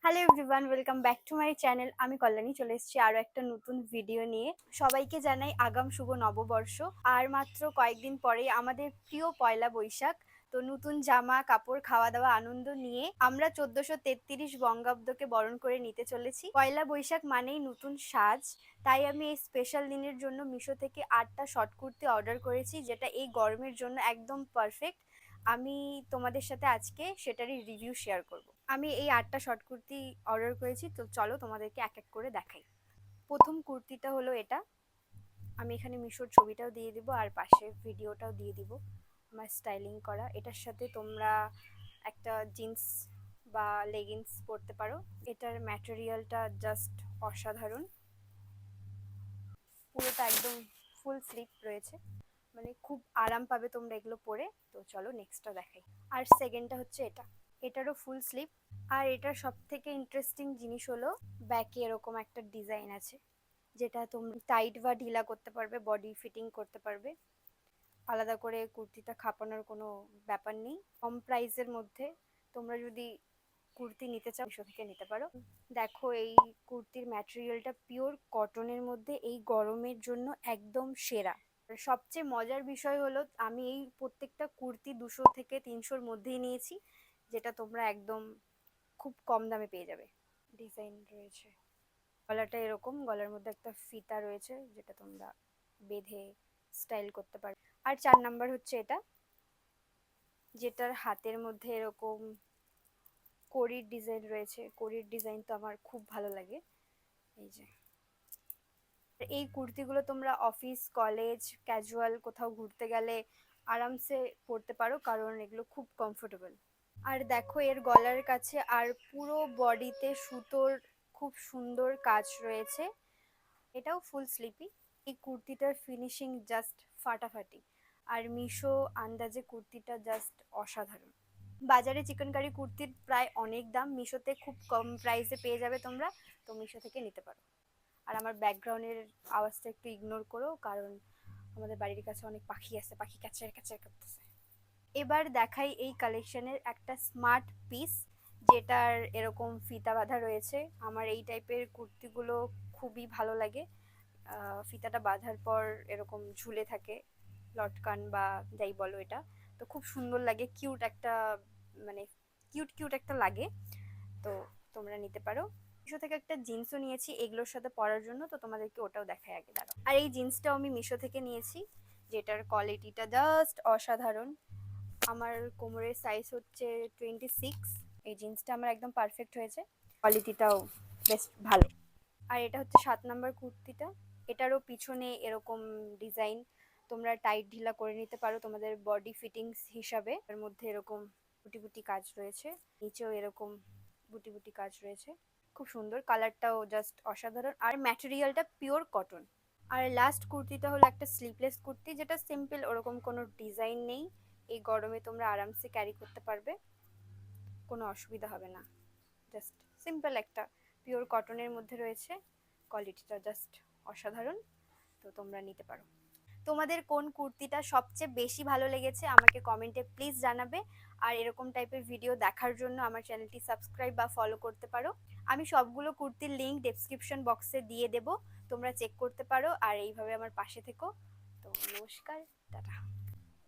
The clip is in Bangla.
Hello everyone, welcome back to my channel. আমি কল্যাণী চলে এসেছি আরও একটা নতুন ভিডিও নিয়ে। সবাইকে জানাই আগাম শুভ নববর্ষ। আর মাত্র কয়েকদিন পরেই আমাদের প্রিয় পয়লা বৈশাখ। তো নতুন জামা কাপড়, খাওয়া দাওয়া, আনন্দ নিয়ে আমরা 1433 বঙ্গাব্দকে বরণ করে নিতে চলেছি। পয়লা বৈশাখ মানেই নতুন সাজ। তাই আমি এই স্পেশাল দিনের জন্য মিশো থেকে 8টা শর্ট কুর্তি অর্ডার করেছি, যেটা এই গরমের জন্য একদম পারফেক্ট। আমি তোমাদের সাথে আজকে সেটারই রিভিউ শেয়ার করব। আমি এই 8টা শর্ট কুর্তি অর্ডার করেছি, তো চলো তোমাদেরকে এক এক করে দেখাই। প্রথম কুর্তিটা হলো এটা। আমি এখানে মিশোর ছবিটাও দিয়ে দিব আর পাশে ভিডিওটাও দিয়ে দিব আমার স্টাইলিং করা। এটার সাথে তোমরা একটা জিন্স বা লেগিংস পরতে পারো। এটার ম্যাটেরিয়ালটা জাস্ট অসাধারণ। পুরোটা একদম ফুল স্লিপ রয়েছে, মানে খুব আরাম পাবে তোমরা এগুলো পরে। তো চলো নেক্সটটা দেখাই। আর সেকেন্ডটা হচ্ছে এটা। এটারও ফুল স্লিভ। আর এটার সব থেকে ইন্টারেস্টিং জিনিস হলো ব্যাকে এরকম একটা ডিজাইন আছে, যেটা তোমরা টাইট বা ঢিলা করতে পারবে, বডি ফিটিং করতে পারবে। আলাদা করে কুর্তিটা খাপানোর কোনো ব্যাপার নেই। কম প্রাইসের মধ্যে তোমরা যদি কুর্তি নিতে চাও মিশো থেকে নিতে পারো। দেখো এই কুর্তির ম্যাটেরিয়ালটা পিওর কটনের মধ্যে, এই গরমের জন্য একদম সেরা। সবচেয়ে মজার বিষয় হলো আমি এই প্রত্যেকটা কুর্তি 200 থেকে 300-র মধ্যেই নিয়েছি, যেটা তোমরা একদম খুব কম দামে পেয়ে যাবে। ডিজাইন রয়েছে, গলাটা এরকম, গলার মধ্যে একটা ফিতা রয়েছে যেটা তোমরা বেঁধে স্টাইল করতে পারবে। আর 4 নাম্বার হচ্ছে এটা, যেটার হাতের মধ্যে এরকম কড়ির ডিজাইন রয়েছে। কড়ির ডিজাইন তো আমার খুব ভালো লাগে। এই যে এই কুর্তিগুলো তোমরা অফিস, কলেজ, ক্যাজুয়াল কোথাও ঘুরতে গেলে আরামসে পরতে পারো, কারণ এগুলো খুব কমফোর্টেবল। আর দেখো এর গলার কাছে আর পুরো বডিতে সুতোর খুব সুন্দর কাজ রয়েছে। এটাও ফুল স্লিপি। এই কুর্তিটার ফিনিশিং জাস্ট ফাটাফাটি। আর মিশো আন্দাজে কুর্তিটা জাস্ট অসাধারণ। বাজারে চিকেনকারি কুর্তির প্রায় অনেক দাম, মিশোতে খুব কম প্রাইসে পেয়ে যাবে তোমরা। তো মিশো থেকে নিতে পারো। আর আমার ব্যাকগ্রাউন্ডের আওয়াজটা একটু ইগনোর করো, কারণ আমাদের বাড়ির কাছে অনেক পাখি আছে, পাখি ক্যাচার ক্যাচার করতেছে। এবার দেখাই এই কালেকশনের একটা স্মার্ট পিস, যেটার এরকম ফিতা বাঁধা রয়েছে। আমার এই টাইপের কুর্তিগুলো খুবই ভালো লাগে। ফিতাটা বাঁধার পর এরকম ঝুলে থাকে, লটকান বা যাই বলো, এটা তো খুব সুন্দর লাগে। কিউট একটা, মানে কিউট কিউট একটা লাগে। তো তোমরা নিতে পারো। মিশো থেকে একটা জিন্সও নিয়েছি এগুলোর সাথে পরার জন্য, তো তোমাদেরকে ওটাও দেখাই আগে, দাঁড়াও। আর এই জিন্সটাও আমি মিশো থেকে নিয়েছি, যেটার কোয়ালিটিটা জাস্ট অসাধারণ। আমার কোমরের সাইজ হচ্ছে 26। এই জিন্সটা আমার একদম পারফেক্ট হয়েছে, কোয়ালিটিটাও বেশ ভালো। আর এটা হচ্ছে 7 নাম্বার কুর্তিটা। এটারও পিছনে এরকম ডিজাইন, তোমরা টাইট ঢিলা করে নিতে পারো তোমাদের বডি ফিটিংস হিসাবে। এর মধ্যে এরকম বুটি বুটি কাজ রয়েছে, নিচেও এরকম বুটি বুটি কাজ রয়েছে। খুব সুন্দর, কালারটাও জাস্ট অসাধারণ। আর ম্যাটেরিয়ালটা পিওর কটন। আর লাস্ট কুর্তিটা হলো একটা স্লিভলেস কুর্তি, যেটা সিম্পল, ওরকম কোনো ডিজাইন নেই। এই গরমে তোমরা আরামসে ক্যারি করতে পারবে, কোনো অসুবিধা হবে না। জাস্ট সিম্পল একটা পিওর কটনের মধ্যে রয়েছে, কোয়ালিটিটা জাস্ট অসাধারণ। তো তোমরা নিতে পারো। তোমাদের কোন কুর্তিটা সবচেয়ে বেশি ভালো লেগেছে আমাকে কমেন্টে প্লিজ জানাবে। আর এরকম টাইপের ভিডিও দেখার জন্য আমার চ্যানেলটি সাবস্ক্রাইব বা ফলো করতে পারো। আমি সবগুলো কুর্তির লিঙ্ক ডেসক্রিপশন বক্সে দিয়ে দেবো, তোমরা চেক করতে পারো। আর এইভাবে আমার পাশে থেকো। তো নমস্কার, টাটা।